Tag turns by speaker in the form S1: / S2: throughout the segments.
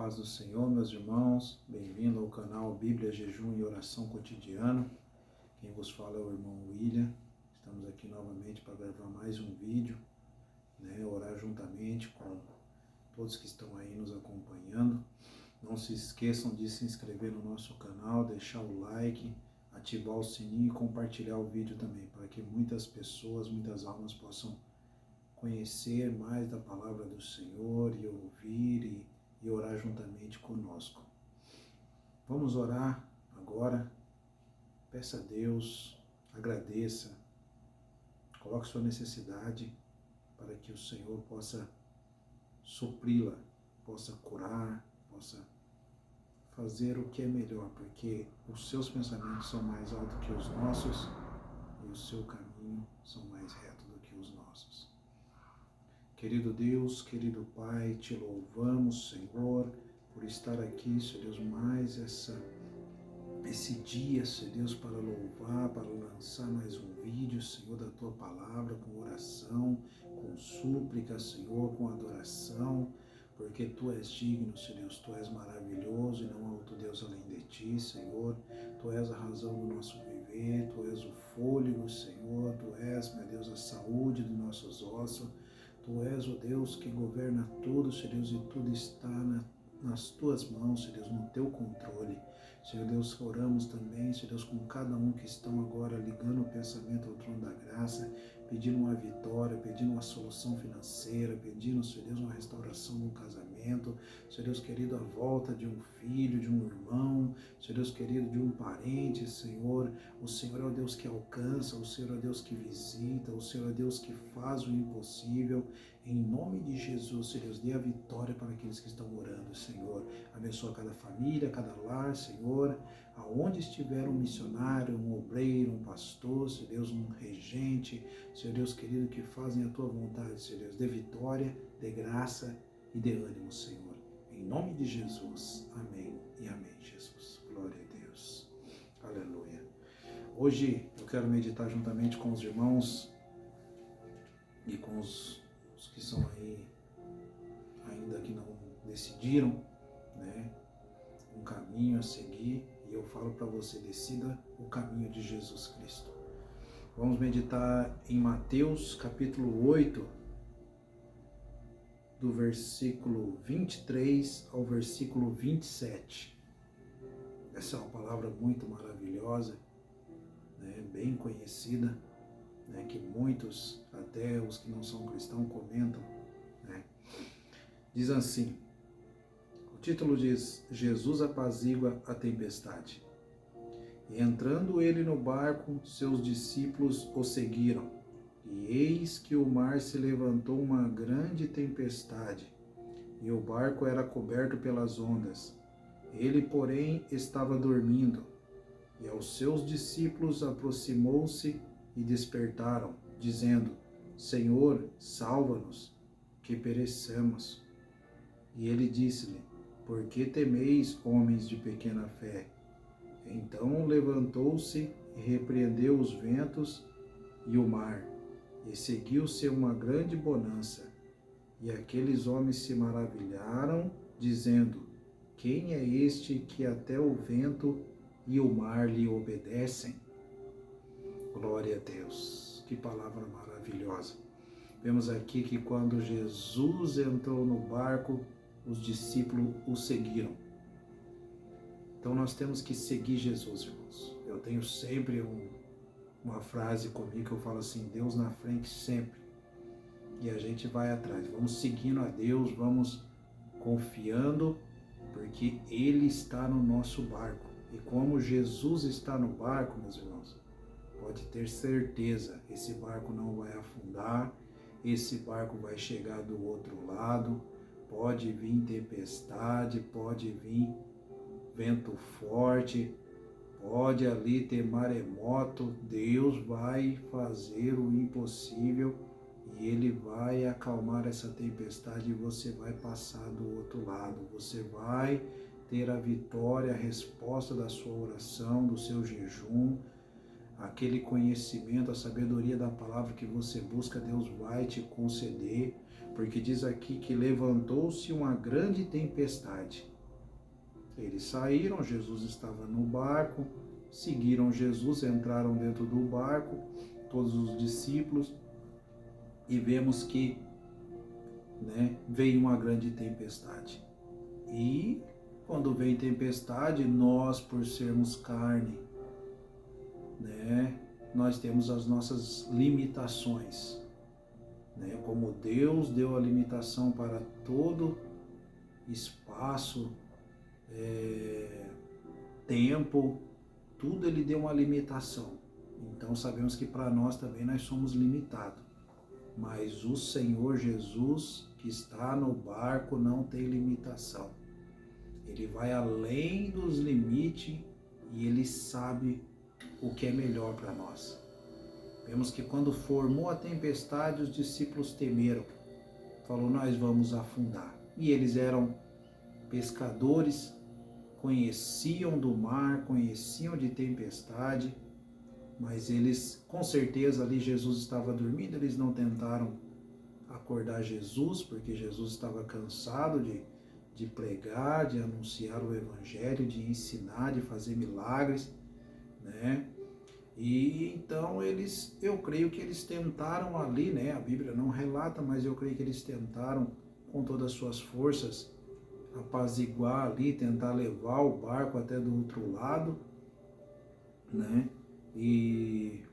S1: paz do Senhor, meus irmãos. Bem-vindo ao canal Bíblia, Jejum e Oração Cotidiano. Quem vos fala é o irmão William. Estamos aqui novamente para gravar mais um vídeo, orar juntamente com todos que estão aí nos acompanhando. Não se esqueçam de se inscrever no nosso canal, deixar o like, ativar o sininho e compartilhar o vídeo também, para que muitas pessoas, muitas almas possam conhecer mais da palavra do Senhor e ouvir e orar juntamente conosco. Vamos orar agora. Peça a Deus, agradeça, coloque sua necessidade para que o Senhor possa supri-la, possa curar, possa fazer o que é melhor, porque os seus pensamentos são mais altos que os nossos e o seu caminho são mais retos do que os nossos. Querido Deus, querido Pai, te louvamos, Senhor, por estar aqui, Senhor Deus, mais esse dia, Senhor Deus, para louvar, para lançar mais um vídeo, Senhor, da Tua Palavra, com oração, com súplica, Senhor, com adoração, porque Tu és digno, Senhor Deus, Tu és maravilhoso e não há outro Deus além de Ti, Senhor. Tu és a razão do nosso viver, Tu és o fôlego, Senhor, Tu és, meu Deus, a saúde dos nossos ossos. Tu és o Deus que governa tudo, Senhor Deus, e tudo está nas Tuas mãos, Senhor Deus, no Teu controle. Senhor Deus, oramos também, Senhor Deus, com cada um que estão agora ligando o pensamento ao trono da graça, pedindo uma vitória, pedindo uma solução financeira, pedindo, Senhor Deus, uma restauração no casamento, Senhor Deus querido, a volta de um filho, de um irmão, Senhor Deus querido, de um parente, Senhor. O Senhor é o Deus que alcança, o Senhor é o Deus que visita, o Senhor é o Deus que faz o impossível. Em nome de Jesus, Senhor Deus, dê a vitória para aqueles que estão orando, Senhor. Abençoa cada família, cada lar, Senhor. Aonde estiver um missionário, um obreiro, um pastor, Senhor Deus, um regente, Senhor Deus querido, que fazem a Tua vontade, Senhor Deus, dê vitória, dê graça e dê ânimo, Senhor. Em nome de Jesus. Amém e amém, Jesus. Glória a Deus. Aleluia. Hoje eu quero meditar juntamente com os irmãos e com os que são aí ainda que não decidiram, um caminho a seguir, e eu falo para você, decida o caminho de Jesus Cristo. Vamos meditar em Mateus capítulo 8, do versículo 23 ao versículo 27. Essa é uma palavra muito maravilhosa, bem conhecida, que muitos, até os que não são cristãos, comentam. Diz assim, o título diz, Jesus apazigua a tempestade. E entrando ele no barco, seus discípulos o seguiram. E eis que o mar se levantou uma grande tempestade, e o barco era coberto pelas ondas. Ele, porém, estava dormindo. E aos seus discípulos aproximou-se e despertaram, dizendo, Senhor, salva-nos, que pereçamos. E ele disse-lhe, por que temeis, homens de pequena fé? Então levantou-se e repreendeu os ventos e o mar, e seguiu-se uma grande bonança. E aqueles homens se maravilharam, dizendo, quem é este que até o vento e o mar lhe obedecem? Glória a Deus, que palavra maravilhosa. Vemos aqui que quando Jesus entrou no barco, os discípulos o seguiram. Então nós temos que seguir Jesus, irmãos. Eu tenho sempre uma frase comigo que eu falo assim, Deus na frente sempre. E a gente vai atrás, vamos seguindo a Deus, vamos confiando, porque Ele está no nosso barco. E como Jesus está no barco, meus irmãos, pode ter certeza, esse barco não vai afundar, esse barco vai chegar do outro lado, pode vir tempestade, pode vir vento forte, pode ali ter maremoto, Deus vai fazer o impossível e Ele vai acalmar essa tempestade e você vai passar do outro lado, você vai ter a vitória, a resposta da sua oração, do seu jejum, aquele conhecimento, a sabedoria da palavra que você busca, Deus vai te conceder, porque diz aqui que levantou-se uma grande tempestade. Eles saíram, Jesus estava no barco, seguiram Jesus, entraram dentro do barco, todos os discípulos, e vemos que, né, veio uma grande tempestade. E quando vem tempestade, nós, por sermos carne, né, nós temos as nossas limitações, né? Como Deus deu a limitação para todo espaço, tempo, tudo ele deu uma limitação. Então sabemos que para nós também nós somos limitados. Mas o Senhor Jesus, que está no barco, não tem limitação. Ele vai além dos limites e ele sabe o que é melhor para nós. Vemos que quando formou a tempestade, os discípulos temeram. Falou, nós vamos afundar. E eles eram pescadores, conheciam do mar, conheciam de tempestade, mas eles, com certeza, ali Jesus estava dormindo, eles não tentaram acordar Jesus, porque Jesus estava cansado de pregar, de anunciar o Evangelho, de ensinar, de fazer milagres, né? E então eu creio que eles tentaram ali, né? A Bíblia não relata, mas eu creio que eles tentaram com todas as suas forças apaziguar ali, tentar levar o barco até do outro lado, né?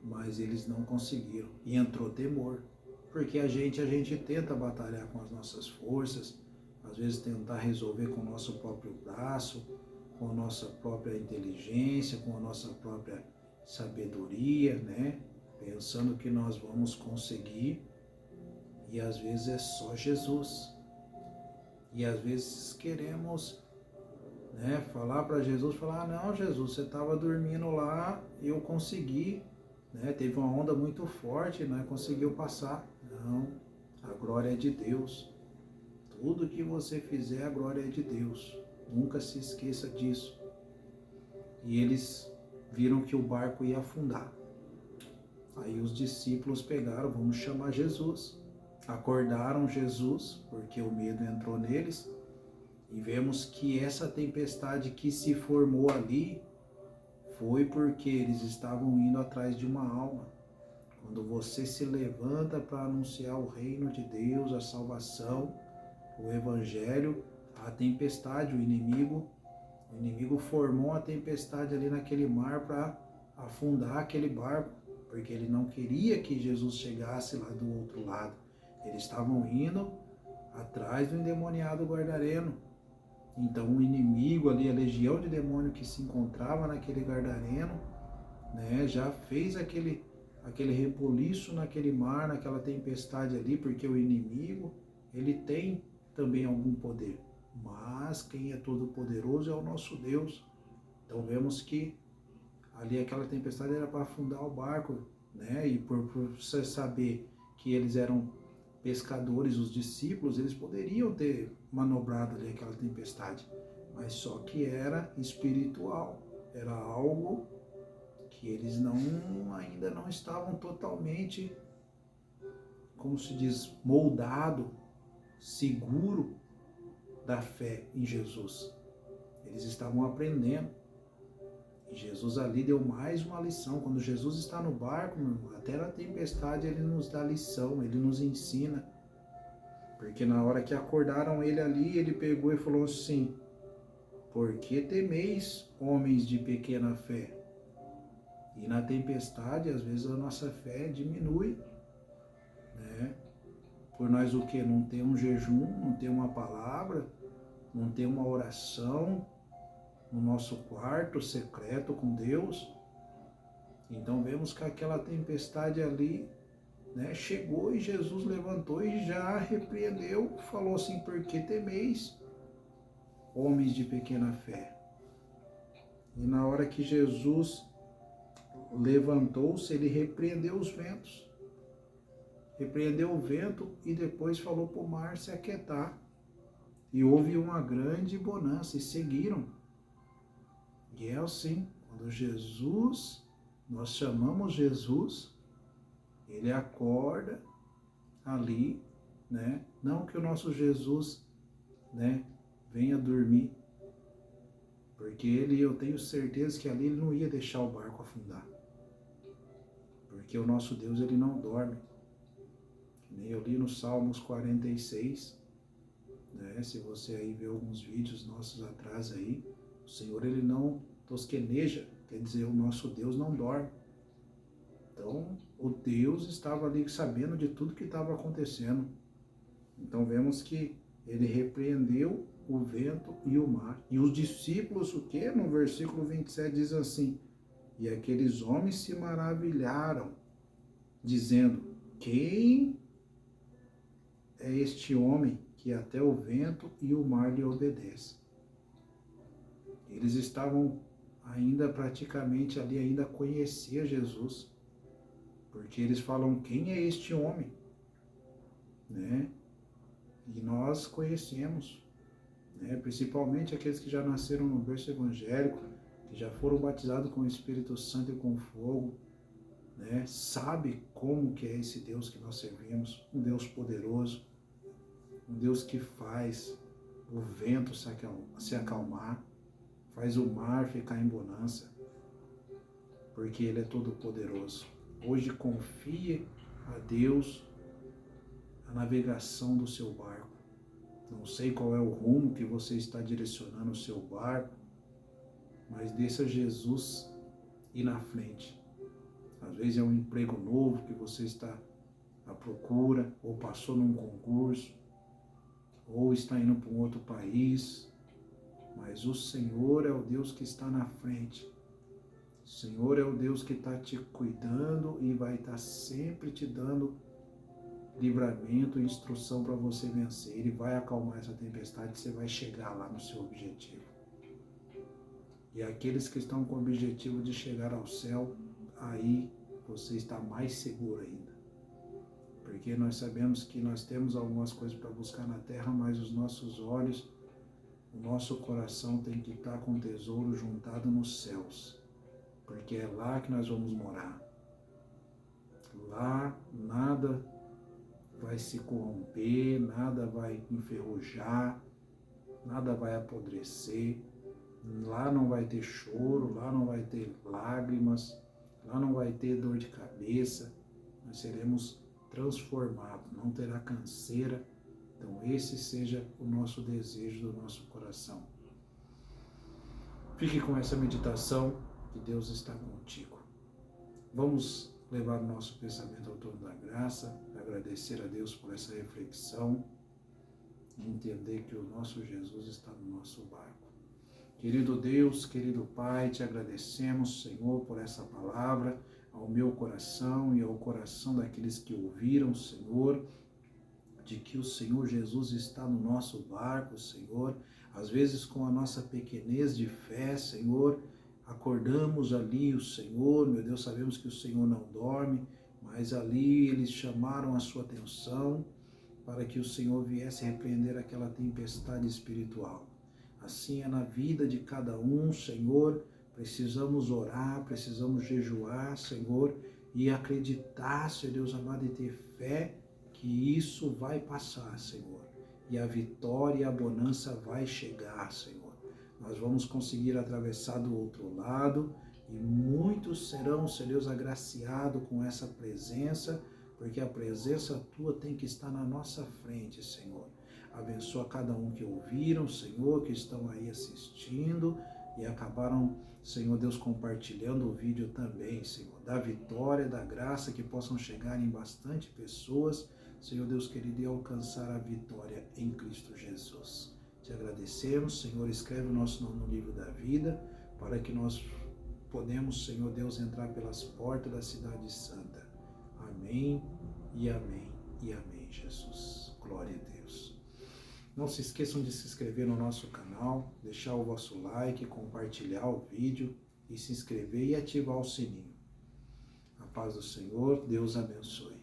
S1: Mas eles não conseguiram. E entrou temor, porque a gente tenta batalhar com as nossas forças, às vezes tentar resolver com o nosso próprio braço, com a nossa própria inteligência, com a nossa própria sabedoria, né? Pensando que nós vamos conseguir, e às vezes é só Jesus. E às vezes queremos, né, falar para Jesus, falar, não, Jesus, você estava dormindo lá, eu consegui, né? Teve uma onda muito forte, né? Conseguiu passar. Não, a glória é de Deus. Tudo que você fizer, a glória é de Deus. Nunca se esqueça disso. E eles viram que o barco ia afundar. Aí os discípulos pegaram, vamos chamar Jesus. Acordaram Jesus, porque o medo entrou neles. E vemos que essa tempestade que se formou ali foi porque eles estavam indo atrás de uma alma. Quando você se levanta para anunciar o reino de Deus, a salvação, o Evangelho, a tempestade, o inimigo formou a tempestade ali naquele mar para afundar aquele barco, porque ele não queria que Jesus chegasse lá do outro lado. Eles estavam indo atrás do endemoniado Gadareno. Então o inimigo ali, a legião de demônio que se encontrava naquele Gadareno, né, já fez aquele rebuliço naquele mar, naquela tempestade ali, porque o inimigo, ele tem também algum poder. Mas quem é todo poderoso é o nosso Deus. Então vemos que ali aquela tempestade era para afundar o barco, né? E por você saber que eles eram pescadores, os discípulos, eles poderiam ter manobrado ali aquela tempestade, mas só que era espiritual, era algo que eles ainda não estavam totalmente, como se diz, moldado, seguro da fé em Jesus. Eles estavam aprendendo. E Jesus ali deu mais uma lição. Quando Jesus está no barco, até na tempestade ele nos dá lição, ele nos ensina. Porque na hora que acordaram ele ali, ele pegou e falou assim, por que temeis, homens de pequena fé? E na tempestade, às vezes a nossa fé diminui, né? Por nós o quê? Não ter um jejum, não ter uma palavra, não ter uma oração no nosso quarto secreto com Deus. Então vemos que aquela tempestade ali, né, chegou e Jesus levantou e já repreendeu, falou assim, por que temeis, homens de pequena fé? E na hora que Jesus levantou-se, ele repreendeu os ventos. Repreendeu o vento e depois falou para o mar se aquietar. E houve uma grande bonança e seguiram. E é assim, quando Jesus, nós chamamos Jesus, ele acorda ali, né? Não que o nosso Jesus, né, venha dormir, Porque eu tenho certeza que ali ele não ia deixar o barco afundar. Porque o nosso Deus, ele não dorme. Nem eu li no Salmos 46, né? Se você aí vê alguns vídeos nossos atrás aí, o Senhor, ele não tosqueneja, quer dizer, o nosso Deus não dorme. Então, o Deus estava ali sabendo de tudo que estava acontecendo. Então, vemos que ele repreendeu o vento e o mar. E os discípulos, o que? No versículo 27 diz assim: e aqueles homens se maravilharam, dizendo: quem é este homem que até o vento e o mar lhe obedecem? Eles estavam ainda praticamente ali, ainda conhecia Jesus, porque eles falam: quem é este homem? Né? E nós conhecemos, né? Principalmente aqueles que já nasceram no berço evangélico, que já foram batizados com o Espírito Santo e com fogo, né? Sabe como que é esse Deus que nós servimos, um Deus poderoso, um Deus que faz o vento se acalmar, faz o mar ficar em bonança, porque Ele é todo poderoso. Hoje confie a Deus a navegação do seu barco. Não sei qual é o rumo que você está direcionando o seu barco, mas deixa Jesus ir na frente. Às vezes é um emprego novo que você está à procura, ou passou num concurso, ou está indo para um outro país, mas o Senhor é o Deus que está na frente. O Senhor é o Deus que está te cuidando e vai estar sempre te dando livramento e instrução para você vencer. Ele vai acalmar essa tempestade e você vai chegar lá no seu objetivo. E aqueles que estão com o objetivo de chegar ao céu, aí você está mais seguro ainda. Porque nós sabemos que nós temos algumas coisas para buscar na terra, mas os nossos olhos, o nosso coração tem que estar com o tesouro juntado nos céus. Porque é lá que nós vamos morar. Lá nada vai se corromper, nada vai enferrujar, nada vai apodrecer, lá não vai ter choro, lá não vai ter lágrimas, lá não vai ter dor de cabeça, nós seremos transformados, não terá canseira. Então esse seja o nosso desejo do nosso coração. Fique com essa meditação, que Deus está contigo. Vamos levar o nosso pensamento ao trono da graça, agradecer a Deus por essa reflexão e entender que o nosso Jesus está no nosso barco. Querido Deus, querido Pai, te agradecemos, Senhor, por essa palavra ao meu coração e ao coração daqueles que ouviram, Senhor, de que o Senhor Jesus está no nosso barco, Senhor, às vezes com a nossa pequenez de fé, Senhor, acordamos ali o Senhor, meu Deus, sabemos que o Senhor não dorme, mas ali eles chamaram a sua atenção para que o Senhor viesse repreender aquela tempestade espiritual. Assim é na vida de cada um, Senhor, precisamos orar, precisamos jejuar, Senhor, e acreditar, Senhor Deus amado, e ter fé que isso vai passar, Senhor, e a vitória e a bonança vai chegar, Senhor. Nós vamos conseguir atravessar do outro lado e muitos serão, Senhor Deus, agraciados com essa presença, porque a presença Tua tem que estar na nossa frente, Senhor. Abençoa cada um que ouviram, Senhor, que estão aí assistindo e acabaram, Senhor Deus, compartilhando o vídeo também, Senhor. Da vitória, da graça, que possam chegar em bastante pessoas, Senhor Deus querido, e alcançar a vitória em Cristo Jesus. Te agradecemos, Senhor, escreve o nosso nome no livro da vida, para que nós podemos, Senhor Deus, entrar pelas portas da cidade santa. Amém e amém e amém, Jesus. Glória a Deus. Não se esqueçam de se inscrever no nosso canal, deixar o vosso like, compartilhar o vídeo e se inscrever e ativar o sininho. A paz do Senhor, Deus abençoe.